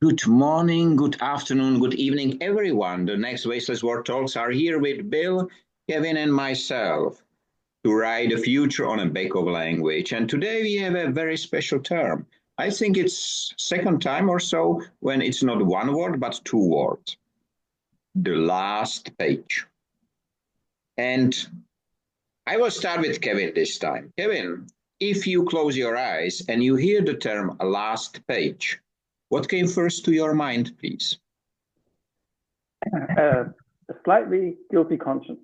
Good morning, good afternoon, good evening, everyone. The next Wasteless World Talks are here with Bill, Kevin, and myself to write the future on a back of language. And today we have a very special term. I think it's second time or so when it's not one word, but two words. The last page. And I will start with Kevin this time. Kevin, if you close your eyes and you hear the term last page, what came first to your mind, please? A slightly guilty conscience,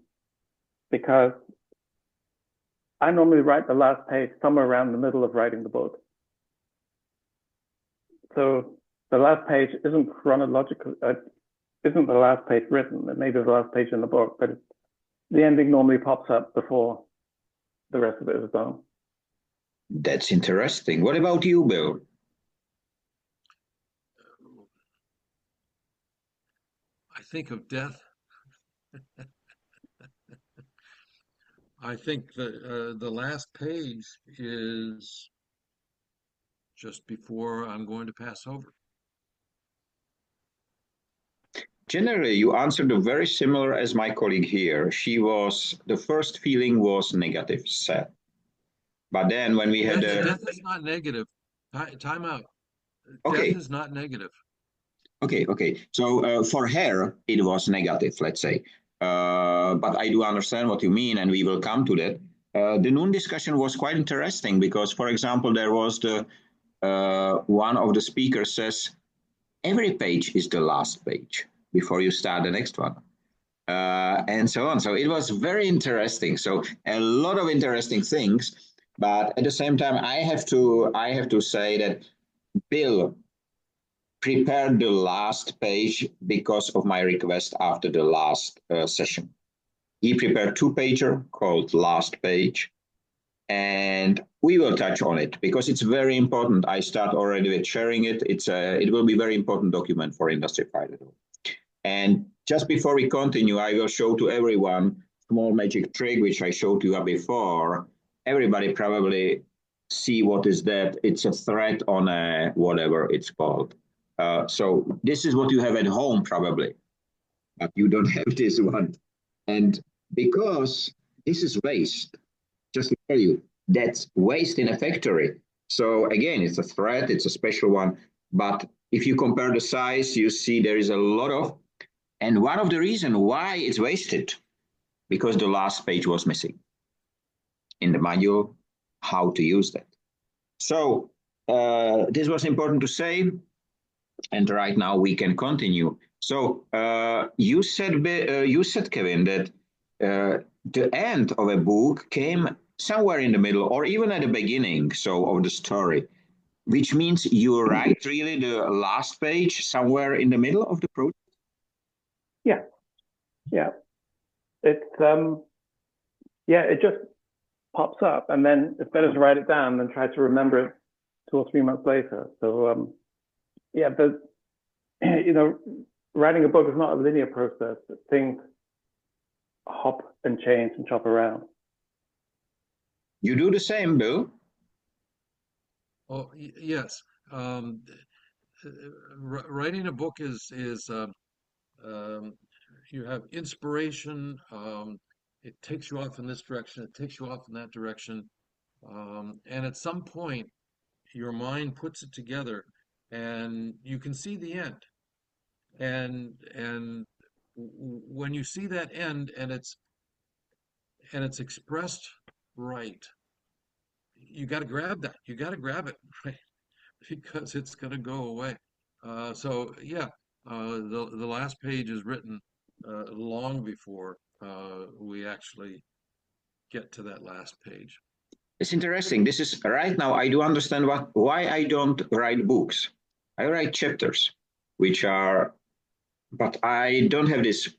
because I normally write the last page somewhere around the middle of writing the book. So the last page isn't chronological, isn't the last page written. It may be the last page in the book, but the ending normally pops up before the rest of it is done. That's interesting. What about you, Bill? I think of death. I think the last page is just before I'm going to pass over. Generally, you answered very similar as my colleague here. The first feeling was negative, sad. But then when we had death is not negative. Time out. Okay. Death is not negative. Okay. So for her, it was negative, let's say. But I do understand what you mean, and we will come to that. The noon discussion was quite interesting because, for example, there was one of the speakers says, every page is the last page before you start the next one. And so on. So it was very interesting. So a lot of interesting things. But at the same time, I have to say that Bill prepared the last page because of my request after the last session. He prepared two-pager called Last Page, and we will touch on it because it's very important. I start already with sharing it. It will be a very important document for Industry 5.0. And just before we continue, I will show to everyone a small magic trick which I showed you before. Everybody probably see what is that. It's a thread on a whatever it's called. So this is what you have at home probably, but you don't have this one. And because this is waste, just to tell you, that's waste in a factory. So again, it's a thread, it's a special one. But if you compare the size, you see there is a lot of, and one of the reasons why it's wasted, because the last page was missing in the manual, how to use that. So this was important to say. And right now we can continue. So you said, Kevin, that the end of a book came somewhere in the middle or even at the beginning, of the story, which means you write really the last page somewhere in the middle of the project? Yeah. It's it just pops up, and then it's better to write it down than try to remember it 2 or 3 months later. So writing a book is not a linear process. Things hop and change and chop around. You do the same, Bill? Oh, yes. Writing a book is you have inspiration. It takes you off in this direction. It takes you off in that direction. And at some point, your mind puts it together, and you can see the end. And when you see that end, and it's expressed right, you got to grab that. You got to grab it, right? Because it's going to go away. The last page is written long before we actually get to that last page. It's interesting. This is right now. I do understand why I don't write books. I write chapters, but I don't have this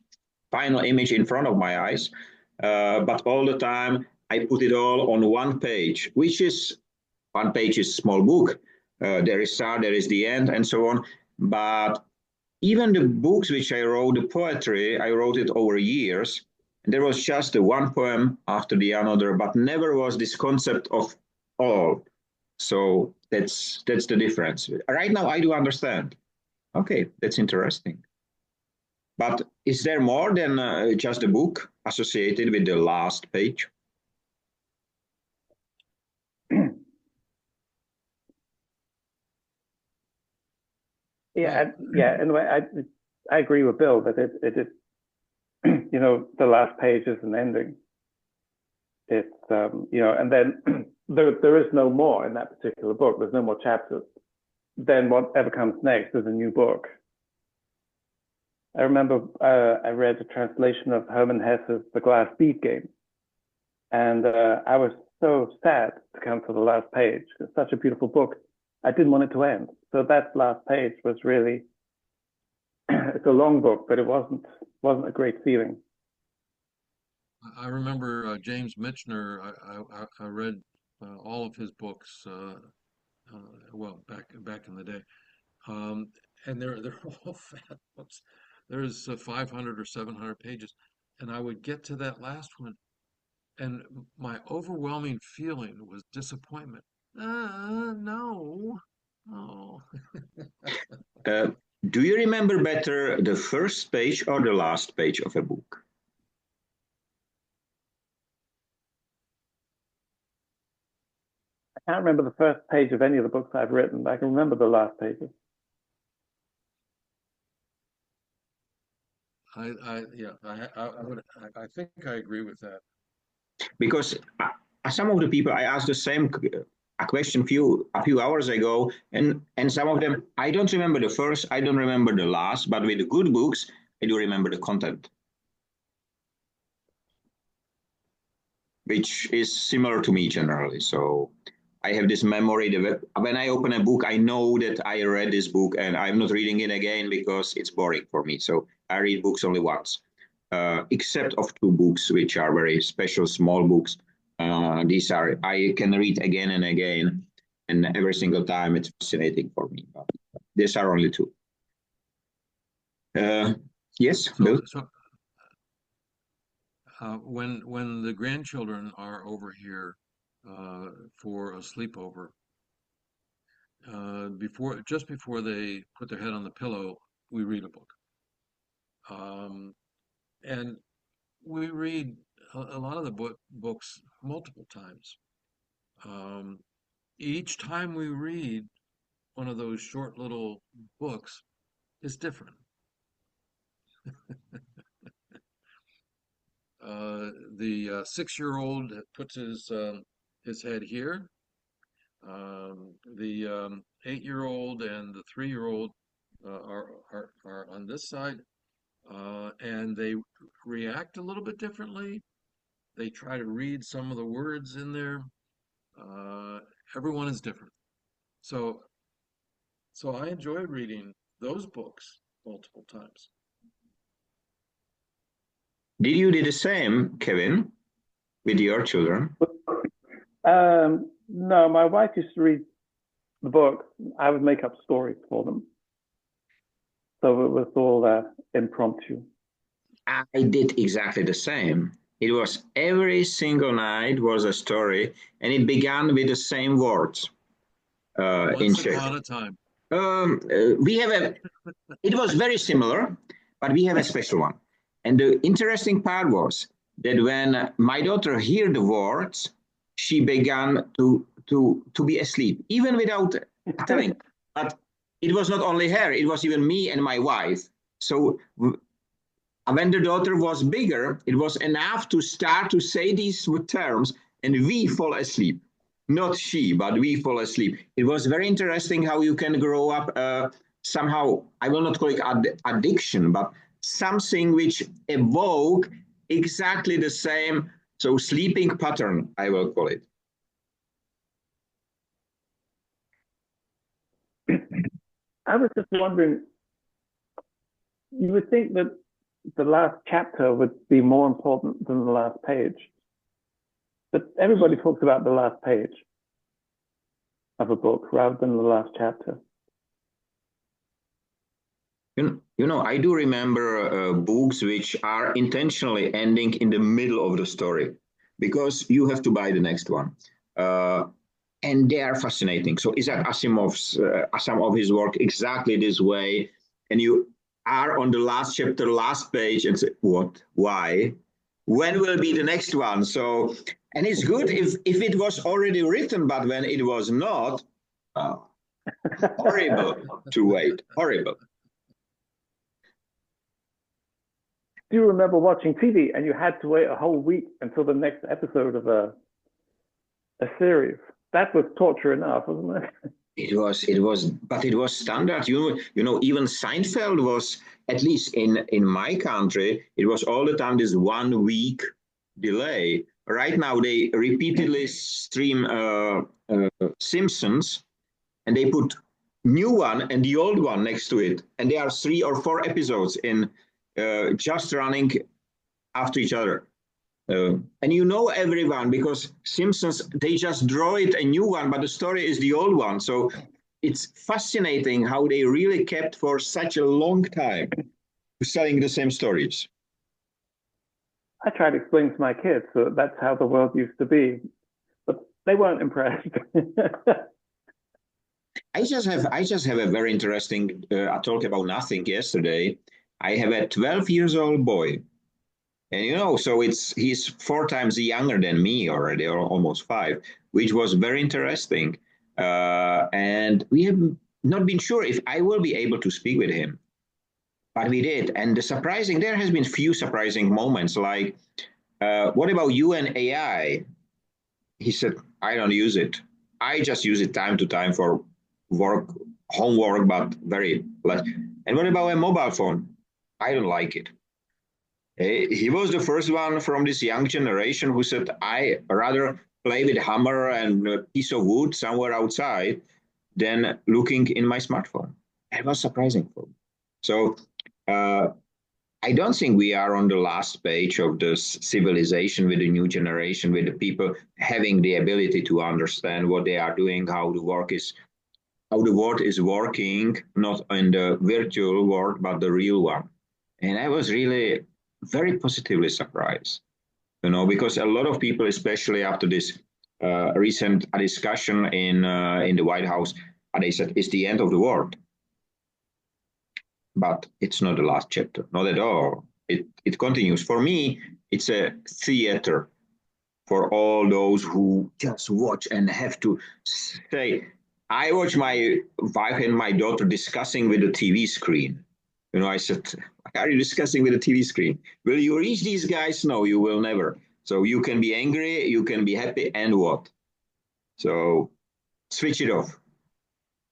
final image in front of my eyes. But all the time I put it all on one page, one page is small book. There is start, there is the end, and so on. But even the books which I wrote, the poetry, I wrote it over years. And there was just one poem after the another, but never was this concept of all. So that's the difference. Right now, I do understand. Okay, that's interesting. But is there more than just a book associated with the last page? Yeah, yeah. In a way, I agree with Bill that it is, you know, the last page is an ending. It's you know, and then there is no more in that particular book. There's no more chapters. Then whatever comes next is a new book. I remember I read a translation of Hermann Hesse's The Glass Bead Game, and I was so sad to come to the last page. It's such a beautiful book. I didn't want it to end. So that last page was really, it's a long book, but it wasn't a great feeling. I remember James Michener. I read all of his books. Well, back in the day, um, and they're all fat books. There's 500 or 700 pages, and I would get to that last one, and my overwhelming feeling was disappointment. No, oh, Uh, do you remember better the first page or the last page of a book? I can't remember the first page of any of the books I've written, but I can remember the last pages. Yeah, I think I agree with that. Because some of the people, I asked the same a question a few hours ago, and some of them, I don't remember the first, I don't remember the last, but with the good books, I do remember the content, which is similar to me generally. So I have this memory that when I open a book, I know that I read this book and I'm not reading it again because it's boring for me. So I read books only once, except of two books, which are very special, small books. These are, I can read again and again, and every single time it's fascinating for me. But these are only two. Yes, Bill? When the grandchildren are over here for a sleepover, just before they put their head on the pillow, we read a book. And we read a lot of the books multiple times. Each time we read one of those short little books is different. The 6-year-old puts his head here. The 8-year-old and the 3-year-old are on this side, and they react a little bit differently. They try to read some of the words in there. Everyone is different. So I enjoy reading those books multiple times. Did you do the same, Kevin, with your children? No, my wife used to read the books. I would make up stories for them. So it was all impromptu. I did exactly the same. It was every single night was a story, and it began with the same words in Once Czech. upon a time. We have it was very similar, but we have a special one. And the interesting part was that when my daughter heard the words, she began to be asleep, even without telling. But it was not only her, it was even me and my wife. So when the daughter was bigger, it was enough to start to say these terms, and we fall asleep. Not she, but we fall asleep. It was very interesting how you can grow up somehow, I will not call it addiction, but something which evoke exactly the same, so sleeping pattern, I will call it. I was just wondering, you would think that the last chapter would be more important than the last page. But everybody talks about the last page of a book rather than the last chapter. You know, I do remember books which are intentionally ending in the middle of the story because you have to buy the next one. And they are fascinating. So Isaac Asimov's some of his work exactly this way. and you are on the last chapter, last page, and say, what, why, when will be the next one? So, and it's good if it was already written, but when it was not, horrible to wait, horrible. Do you remember watching TV and you had to wait a whole week until the next episode of a series? That was torture enough, wasn't it? But it was standard. You know, even Seinfeld was, at least in my country, it was all the time this 1 week delay. Right now, they repeatedly stream Simpsons, and they put new one and the old one next to it, and there are 3 or 4 episodes in just running after each other. And you know everyone, because Simpsons, they just draw it a new one, but the story is the old one. So it's fascinating how they really kept for such a long time selling the same stories. I tried to explain to my kids that that's how the world used to be, but they weren't impressed. I just have a very interesting. I talked about nothing yesterday. I have a 12 years old boy. And you know, so he's 4 times younger than me already, or almost 5, which was very interesting. And we have not been sure if I will be able to speak with him, but we did. And there has been few surprising moments, like, what about you and AI? He said, I don't use it. I just use it time to time for work, homework, but very less. And what about a mobile phone? I don't like it. He was the first one from this young generation who said, I rather play with hammer and a piece of wood somewhere outside than looking in my smartphone. It was surprising for me. So I don't think we are on the last page of this civilization with the new generation, with the people having the ability to understand what they are doing, how the world is working, not in the virtual world, but the real one. And I was really very positively surprised, you know, because a lot of people, especially after this recent discussion in the White House, they said it's the end of the world. But it's not the last chapter, not at all. It continues. For me, it's a theater for all those who just watch and have to say, I watch my wife and my daughter discussing with the TV screen. You know, I said, why are you discussing with the TV screen? Will you reach these guys? No, you will never. So you can be angry, you can be happy, and what? So switch it off.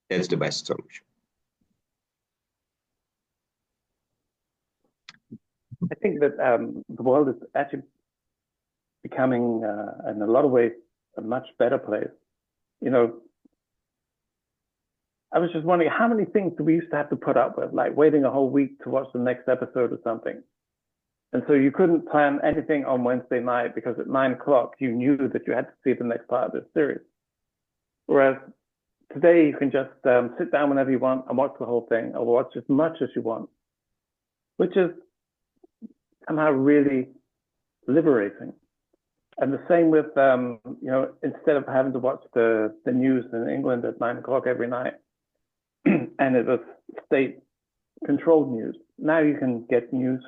That's the best solution. I think that the world is actually becoming, in a lot of ways, a much better place. You know, I was just wondering, how many things do we used to have to put up with, like waiting a whole week to watch the next episode or something? And so you couldn't plan anything on Wednesday night because at 9 o'clock you knew that you had to see the next part of the series. Whereas today you can just sit down whenever you want and watch the whole thing, or watch as much as you want, which is somehow really liberating. And the same with, you know, instead of having to watch the news in England at 9 o'clock every night, and it was state-controlled news. Now you can get news.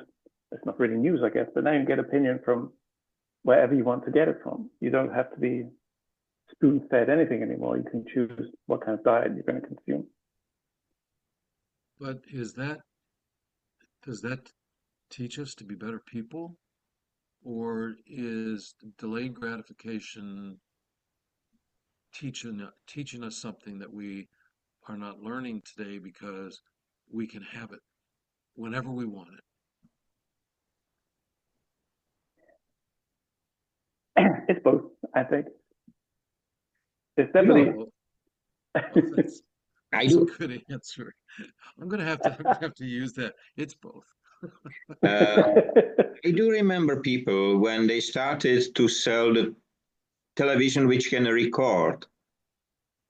It's not really news, I guess, but now you can get opinion from wherever you want to get it from. You don't have to be spoon-fed anything anymore. You can choose what kind of diet you're going to consume. But does that teach us to be better people? Or is delayed gratification teaching us something that we are not learning today because we can have it whenever we want it? It's both, I think. It's definitely. Well, that's a good answer. I'm gonna have to use that. It's both. I do remember people when they started to sell the television which can record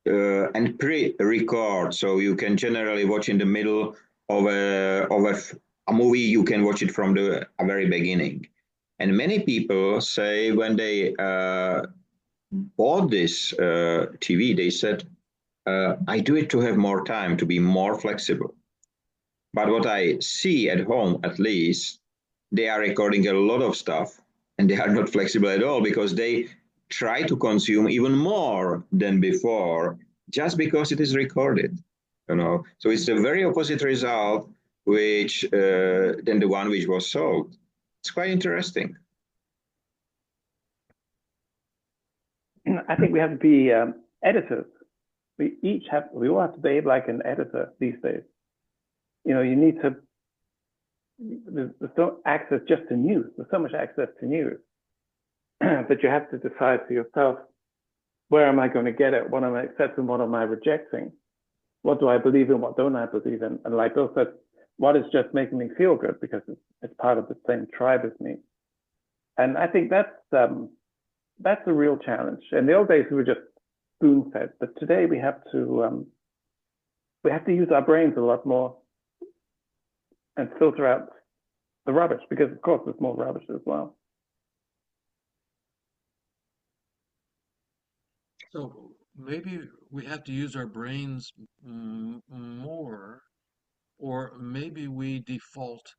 and pre-record, so you can generally watch in the middle of a movie. You can watch it from the very beginning. And many people say when they bought this TV, they said, I do it to have more time, to be more flexible. But what I see at home, at least, they are recording a lot of stuff and they are not flexible at all because they try to consume even more than before just because it is recorded. So it's the very opposite result which than the one which was sold. It's quite interesting. I think we have to be editors. We all have to behave like an editor these days. You need to. There's no access just to news. There's so much access to news, but you have to decide for yourself, where am I going to get it? What am I accepting? What am I rejecting? What do I believe in? What don't I believe in? And like Bill said, what is just making me feel good because it's part of the same tribe as me. And I think that's a real challenge. In the old days, we were just spoon fed, but today we have to use our brains a lot more and filter out the rubbish, because of course there's more rubbish as well. So maybe we have to use our brains more, or maybe we default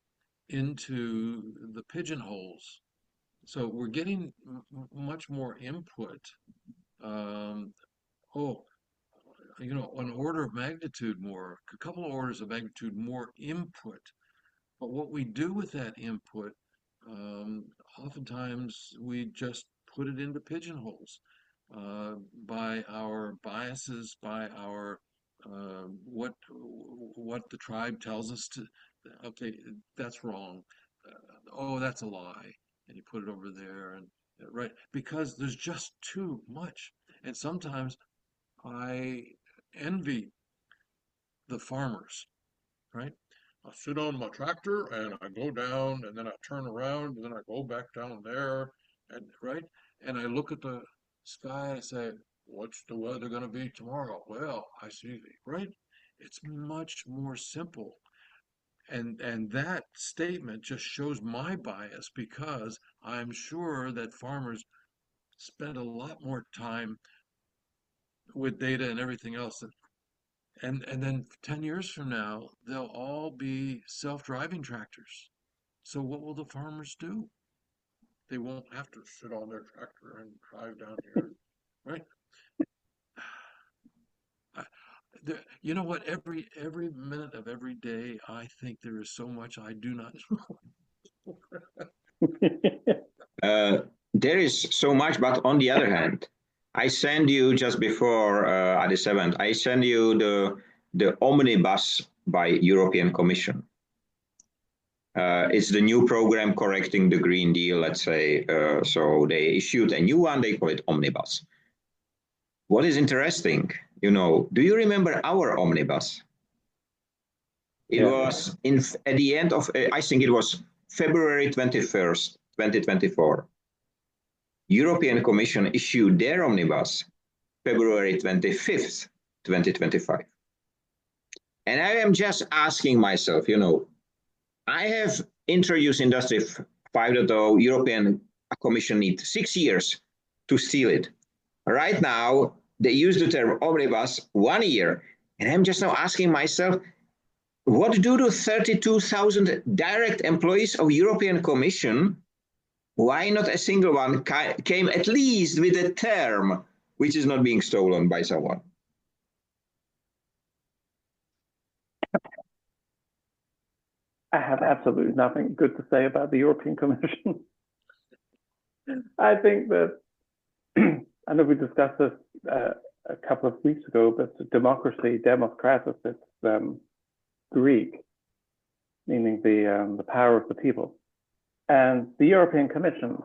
into the pigeonholes. So we're getting much more input. Oh, an order of magnitude more, a couple of orders of magnitude more input. But what we do with that input, oftentimes we just put it into pigeonholes by our biases, by our what the tribe tells us to. Okay, that's wrong. Oh, that's a lie, and you put it over there, and right, because there's just too much. And sometimes I envy the farmers, right? I sit on my tractor and I go down and then I turn around and then I go back down there and right, and I look at the sky and I say, what's the weather going to be tomorrow? Well, I see, right? It's much more simple. And that statement just shows my bias because I'm sure that farmers spend a lot more time with data and everything else. And then 10 years from now, they'll all be self-driving tractors. So what will the farmers do? They won't have to sit on their tractor and drive down here, right? You know what? Every minute of every day, I think there is so much I do not know. There is so much, but on the other hand, I send you just before Addis 7th, I send you the omnibus by European Commission. It's the new program correcting the Green Deal, let's say. So they issued a new one, they call it omnibus. What is interesting, do you remember our omnibus? It was at the end of, I think it was February 21st, 2024. European Commission issued their omnibus February 25th, 2025. And I am just asking myself, I have introduced Industry 5.0, European Commission needs 6 years to steal it. Right now, they use the term omnibus 1 year. And I'm just now asking myself, what do the 32,000 direct employees of European Commission, why not a single one came at least with a term which is not being stolen by someone? I have absolutely nothing good to say about the European Commission. I think that, I know we discussed this a couple of weeks ago, but democracy, demokratis, it's Greek, meaning the power of the people. And the European Commission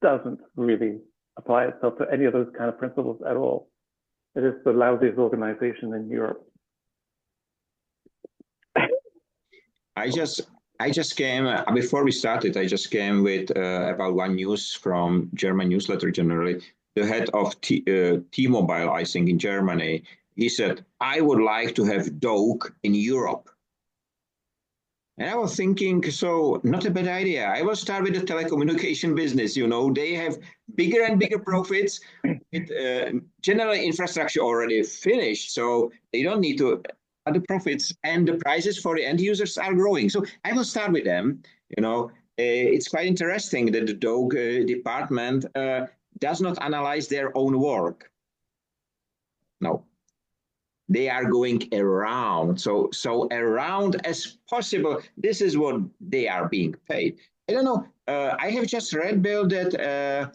doesn't really apply itself to any of those kind of principles at all. It is the lousiest organization in Europe. I just came, before we started, I just came with about one news from German newsletter generally. The head of T-Mobile, I think, in Germany, he said, I would like to have dog in Europe. And I was thinking, so not a bad idea. I will start with the telecommunication business. They have bigger and bigger profits. General infrastructure already finished, so they don't need to the profits and the prices for the end users are growing. So I will start with them. It's quite interesting that the dog department does not analyze their own work. No, they are going around. So around as possible. This is what they are being paid. I don't know. I have just read, Bill, that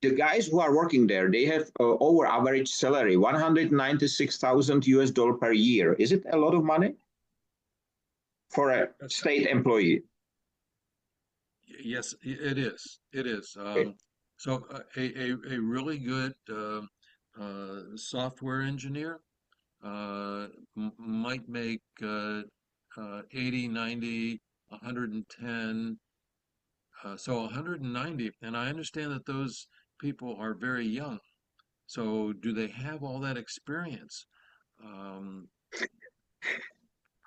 the guys who are working there, they have over average salary, 196,000 US dollar per year. Is it a lot of money for a state employee? Yes, it is. It is. Okay. So a really good software engineer might make 80, 90, 110. So 190, and I understand that those people are very young. So do they have all that experience? Um,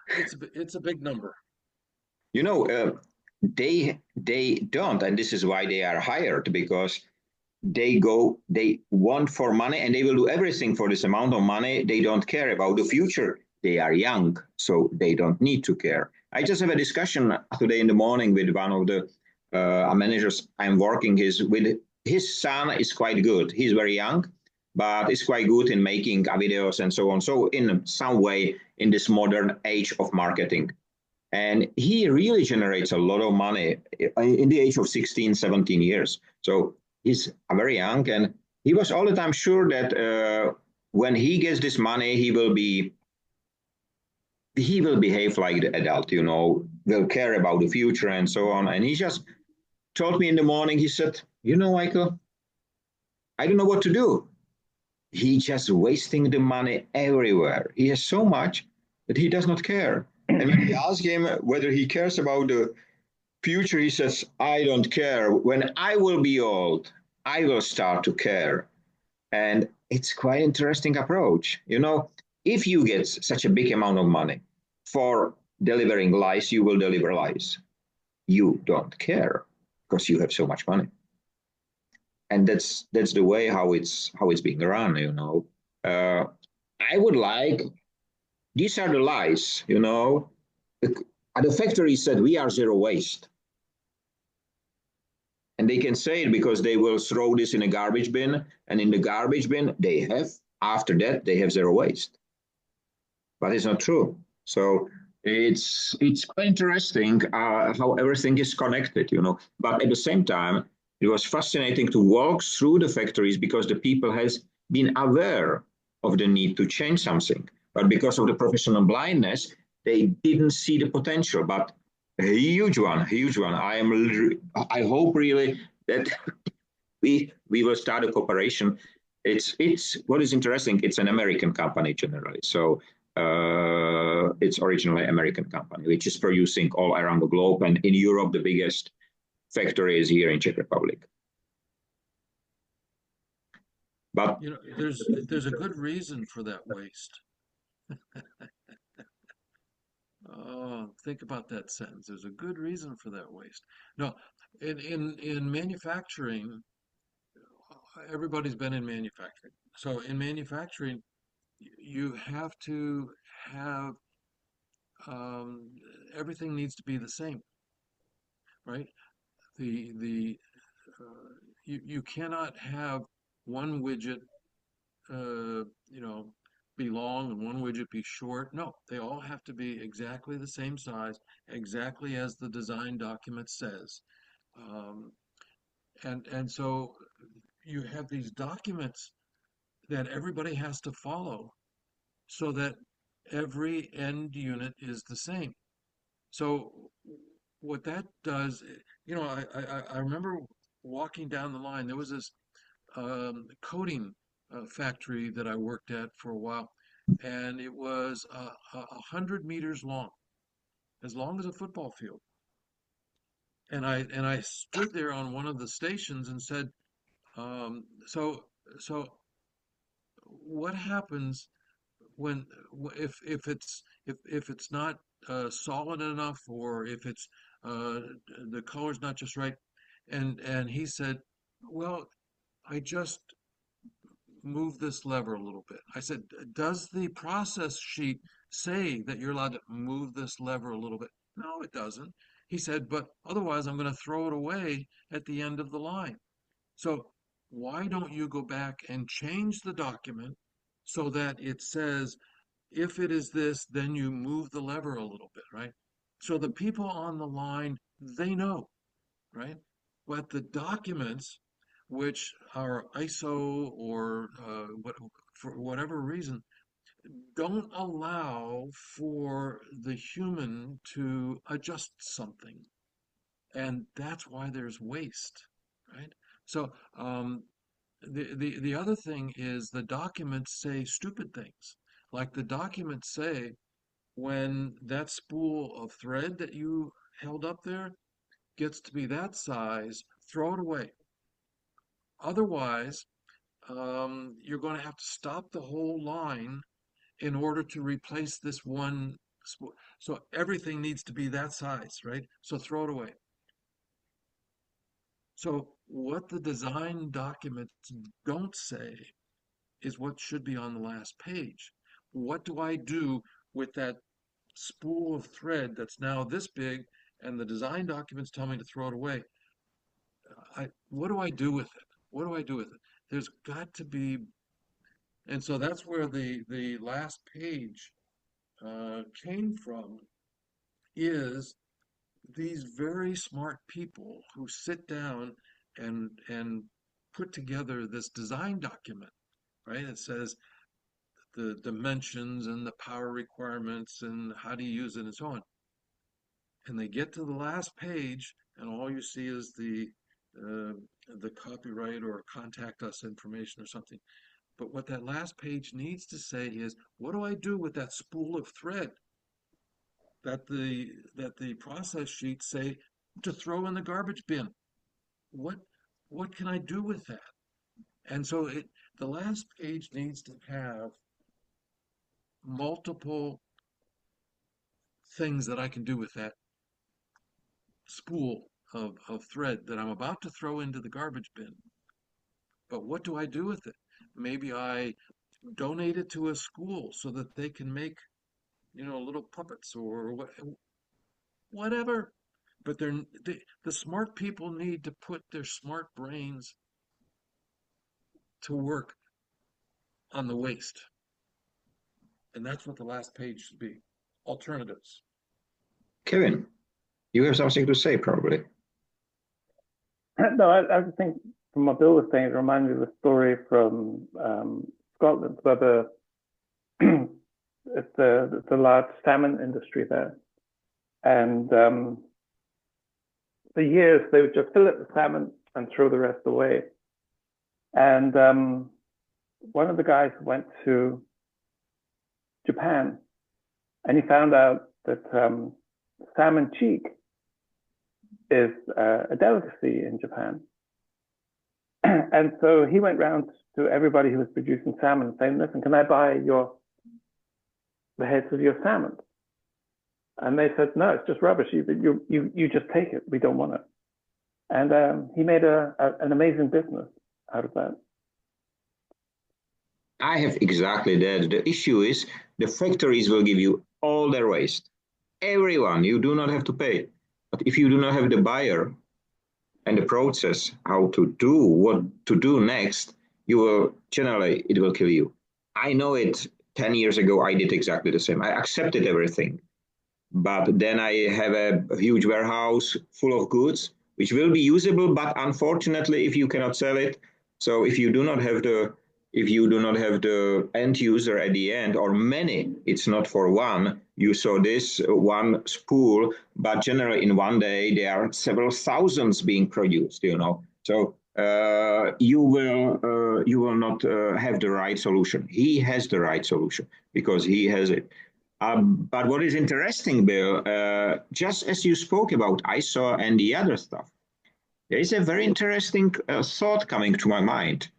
it's a big number. They don't, and this is why they are hired, because they want for money and they will do everything for this amount of money. They don't care about the future. They are young, so they don't need to care. I just have a discussion today in the morning with one of the managers I'm working with. His son is quite good. He's very young, but is quite good in making videos and so on. So in some way, in this modern age of marketing. And he really generates a lot of money in the age of 16, 17 years. So he's very young, and he was all the time sure that when he gets this money, he will behave like the adult, will care about the future and so on. And he just told me in the morning, he said, Michael, I don't know what to do. He's just wasting the money everywhere. He has so much that he does not care. And when we ask him whether he cares about the future, he says, I don't care. When I will be old, I will start to care. And it's quite interesting approach. If you get such a big amount of money for delivering lies, you will deliver lies. You don't care because you have so much money. And that's the way how it's being run, I would like, these are the lies, At the factory said we are zero waste. And they can say it because they will throw this in a garbage bin, and in the garbage bin after that they have zero waste. But it's not true. So it's quite interesting how everything is connected, But at the same time, it was fascinating to walk through the factories because the people has been aware of the need to change something. But because of the professional blindness, they didn't see the potential. But a huge one. I hope really that we will start a cooperation. It's what is interesting. It's an American company generally, so it's originally American company, which is producing all around the globe, and in Europe the biggest factory is here in Czech Republic. But there's a good reason for that waste. Oh, think about that sentence. There's a good reason for that waste. No, in manufacturing, everybody's been in manufacturing. So in manufacturing, you have to have everything needs to be the same, right? The you cannot have one widget be long and one widget be short. No, they all have to be exactly the same size, exactly as the design document says. Um, and so you have these documents that everybody has to follow so that every end unit is the same. So what that does, I remember walking down the line. There was this coating factory that I worked at for a while, and it was 100 meters as long as a football field. And I stood there on one of the stations and said, so what happens when if it's not solid enough, or if it's the color's not just right? And he said, well, I just move this lever a little bit. I said, does the process sheet say that you're allowed to move this lever a little bit? No, it doesn't. He said, but otherwise I'm going to throw it away at the end of the line. So why don't you go back and change the document so that it says, if it is this, then you move the lever a little bit, right? So the people on the line, they know, right? But the documents, which are ISO or for whatever reason, don't allow for the human to adjust something. And that's why there's waste, right? So the other thing is the documents say stupid things. Like the documents say, when that spool of thread that you held up there gets to be that size, throw it away. Otherwise, you're going to have to stop the whole line in order to replace this one spool. So everything needs to be that size, right? So throw it away. So what the design documents don't say is what should be on the last page. What do I do with that spool of thread that's now this big and the design documents tell me to throw it away? What do I do with it? What do I do with it? There's got to be, and so that's where the last page came from, is these very smart people who sit down and put together this design document, right? It says the dimensions and the power requirements and how to use it and so on. And they get to the last page, and all you see is the copyright or contact us information or something. But what that last page needs to say is, what do I do with that spool of thread that the process sheets say to throw in the garbage bin? What can I do with that? And so the last page needs to have multiple things that I can do with that spool of thread that I'm about to throw into the garbage bin. But what do I do with it? Maybe I donate it to a school so that they can make, little puppets or whatever. But the smart people need to put their smart brains to work on the waste. And that's what the last page should be. Alternatives. Kevin, you have something to say, probably. No, I just think from what Bill was saying, it reminded me of a story from Scotland, where it's a large salmon industry there. And for years, they would just fillet the salmon and throw the rest away. And one of the guys went to Japan, and he found out that salmon cheek is a delicacy in Japan. And so he went round to everybody who was producing salmon saying, listen, can I buy the heads of your salmon? And they said, no, it's just rubbish. You just take it. We don't want it. And he made an amazing business out of that. I have exactly that. The issue is the factories will give you all their waste. Everyone, you do not have to pay. But if you do not have the buyer and the process, how to do, what to do next, it will kill you. I know it. 10 years ago, I did exactly the same. I accepted everything. But then I have a huge warehouse full of goods, which will be usable, but unfortunately, if you cannot sell it, so if you do not have the end user at the end, or many, it's not for one. You saw this one spool, but generally in one day there are several thousands being produced. So you will not have the right solution. He has the right solution because he has it. But what is interesting, Bill, just as you spoke about ISO and the other stuff, there is a very interesting thought coming to my mind.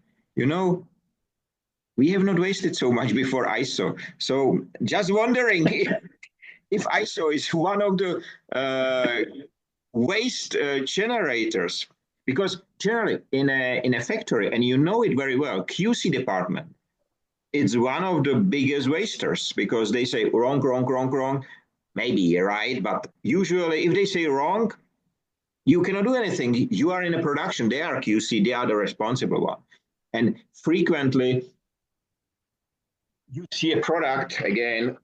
We have not wasted so much before ISO. So just wondering if ISO is one of the waste generators, because generally in a factory, and you know it very well, QC department, it's one of the biggest wasters because they say wrong, wrong, wrong, wrong. Maybe you're right, but usually if they say wrong, you cannot do anything. You are in a production, they are QC, they are the responsible one. And frequently you see a product, again,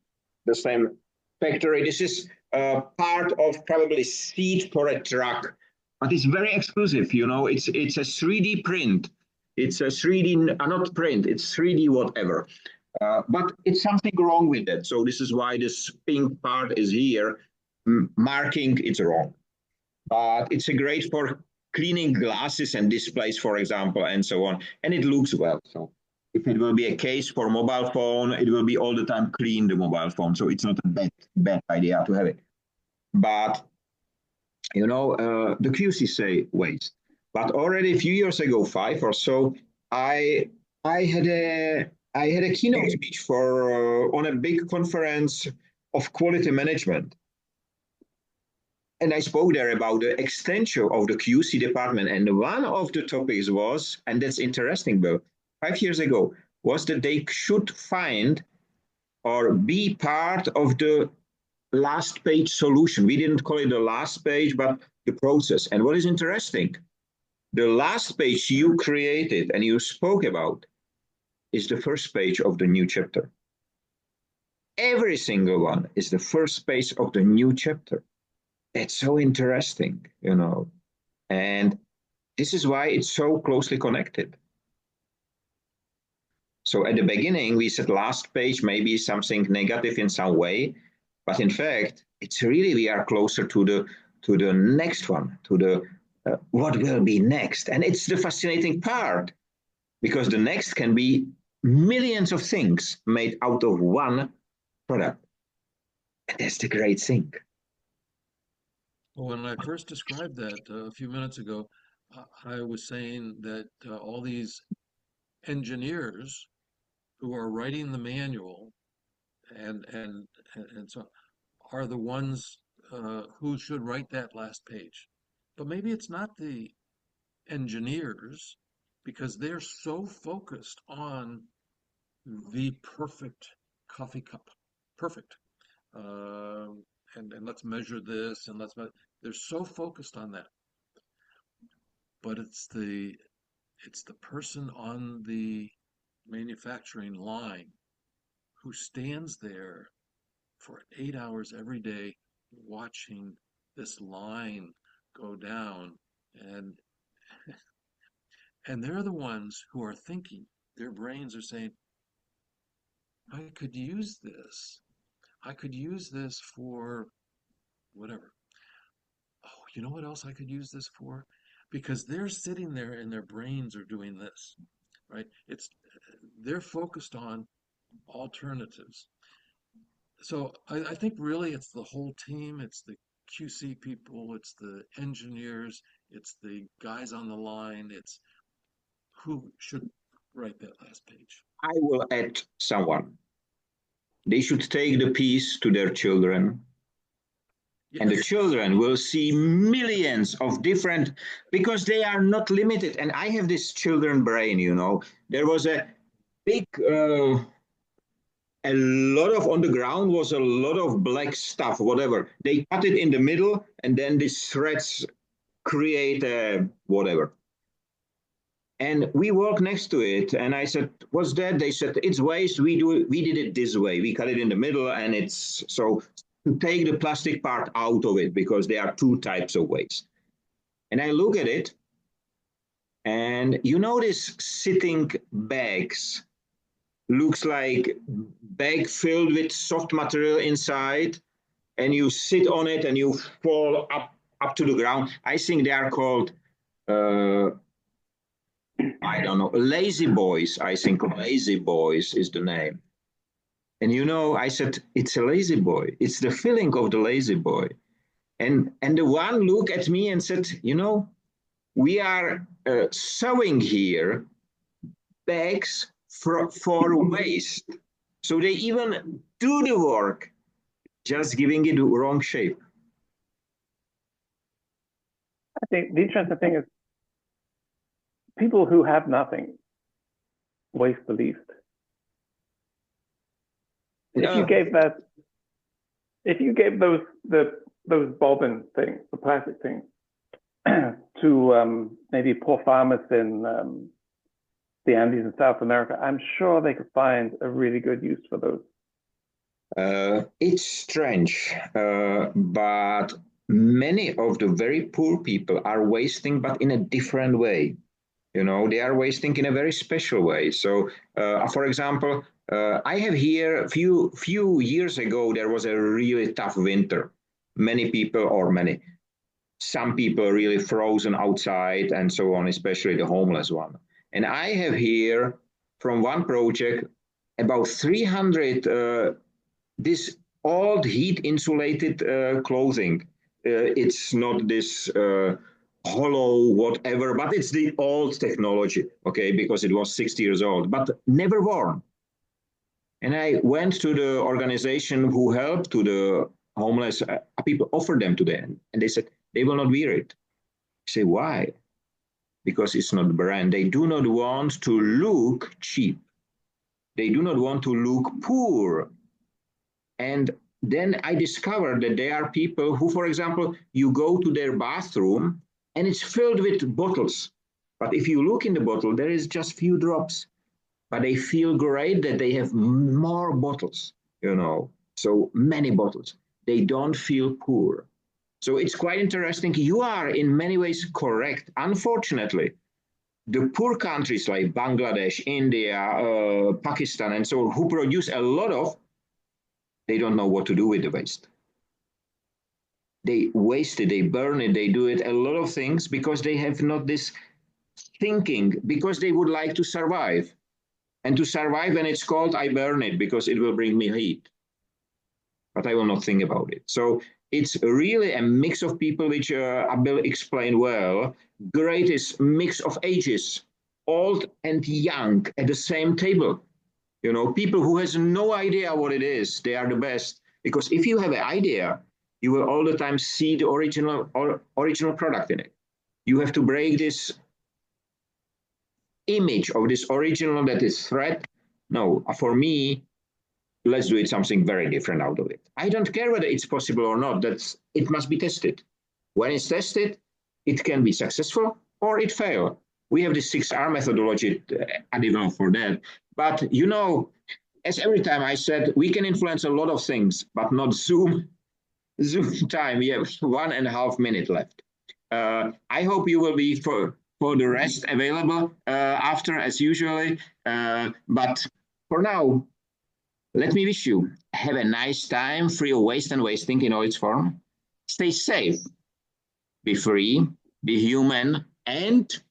the same factory. This is part of probably seat for a truck, but it's very exclusive. You know, it's a 3D print. It's a 3D, not print. It's 3D whatever. But it's something wrong with it. So this is why this pink part is here, marking it's wrong. But it's a great for cleaning glasses and displays, for example, and so on. And it looks well. So if it will be a case for mobile phone, it will be all the time clean, the mobile phone. So it's not a bad idea to have it. But, you know, the QC say waste. But already a few years ago, 5 or so, I had a keynote speech for on a big conference of quality management. And I spoke there about the extension of the QC department. And one of the topics was, and that's interesting, Bill, 5 years ago, was that they should find or be part of the last page solution. We didn't call it the last page, but the process. And what is interesting, the last page you created and you spoke about is the first page of the new chapter. Every single one is the first page of the new chapter. That's so interesting, you know, and this is why it's so closely connected. So at the beginning, we said last page maybe something negative in some way, but in fact, it's really we are closer to the next one, to the what will be next, and it's the fascinating part because the next can be millions of things made out of one product, and that's the great thing. When I first described that a few minutes ago, I was saying that all these engineers who are writing the manual and so are the ones who should write that last page. But maybe it's not the engineers because they're so focused on the perfect coffee cup. Perfect. And let's measure this and they're so focused on that. But it's the person on the manufacturing line who stands there for 8 hours every day watching this line go down and they're the ones who are thinking, their brains are saying, I could use this. I could use this for whatever. Oh, you know what else I could use this for? Because they're sitting there and their brains are doing this, right? They're focused on alternatives. So I think really it's the whole team. It's the QC people, it's the engineers, it's the guys on the line. It's who should write that last page. I will add someone. They should take the piece to their children. Yes. And the children will see millions of different, because they are not limited. And I have this children brain, you know. There was a big, a lot of, on the ground was a lot of black stuff, whatever. They cut it in the middle and then these threads create whatever. And we walked next to it, and I said, "What's that?" They said, "It's waste. We did it this way. We cut it in the middle, and it's so to take the plastic part out of it because there are two types of waste." And I look at it, and you know these sitting bags looks like bag filled with soft material inside, and you sit on it and you fall up to the ground. I think they are called. I don't know, Lazy Boys. I think Lazy Boys is the name. And you know, I said, it's a lazy boy. It's the feeling of the lazy boy. And the one looked at me and said, you know, we are sewing here bags for waste. So they even do the work, just giving it the wrong shape. I think the interesting thing is people who have nothing waste the least. if you gave that, if you gave those bobbin things, the plastic things, to maybe poor farmers in the Andes in South America, I'm sure they could find a really good use for those. It's strange, but many of the very poor people are wasting, but in a different way. You know, they are wasting in a very special way. So, for example, I have here few years ago there was a really tough winter. Many people, or some people really frozen outside and so on, especially the homeless one. And I have here from one project about 300 this old heat insulated clothing. It's not this hollow whatever, but it's the old technology, okay, because it was 60 years old, but never worn. And I went to the organization who helped to the homeless people, offered them to them, and they said they will not wear it. I say, why? Because it's not brand. They do not want to look cheap. They do not want to look poor. And then I discovered that there are people who, for example, you go to their bathroom and it's filled with bottles. But if you look in the bottle, there is just few drops. But they feel great that they have more bottles, you know, so many bottles. They don't feel poor. So it's quite interesting. You are in many ways correct. Unfortunately, the poor countries like Bangladesh, India, Pakistan, and so on, who produce a lot of, they don't know what to do with the waste. They waste it, they burn it, they do it, a lot of things, because they have not this thinking, because they would like to survive. And to survive, when it's cold, I burn it because it will bring me heat. But I will not think about it. So it's really a mix of people, which Abel explained well. Greatest mix of ages, old and young at the same table. You know, people who has no idea what it is, they are the best. Because if you have an idea, you will all the time see the original product in it. You have to break this image of this original that is threat. No, for me, let's do it something very different out of it. I don't care whether it's possible or not. It must be tested. When it's tested, it can be successful or it fail. We have the 6R methodology. I developed for that. But you know, as every time I said, we can influence a lot of things, but not Zoom time. We have 1.5 minutes left. I hope you will be for the rest available after, as usually. But for now, let me wish you have a nice time, free of waste and wasting in all its form. Stay safe, be free, be human, and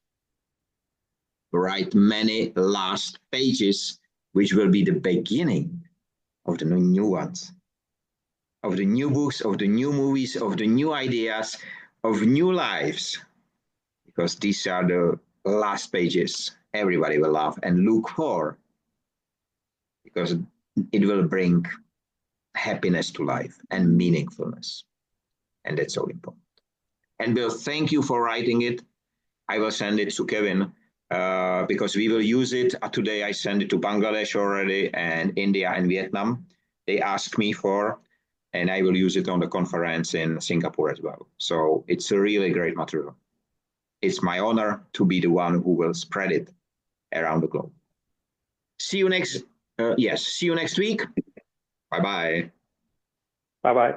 write many last pages, which will be the beginning of the new ones, of the new books, of the new movies, of the new ideas, of new lives, because these are the last pages everybody will love and look for, because it will bring happiness to life and meaningfulness. And that's so important. And Bill, thank you for writing it. I will send it to Kevin because we will use it. Today I sent it to Bangladesh already, and India and Vietnam. They asked me for, and I will use it on the conference in Singapore as well. So it's a really great material. It's my honor to be the one who will spread it around the globe. See you next week. Bye-bye. Bye-bye.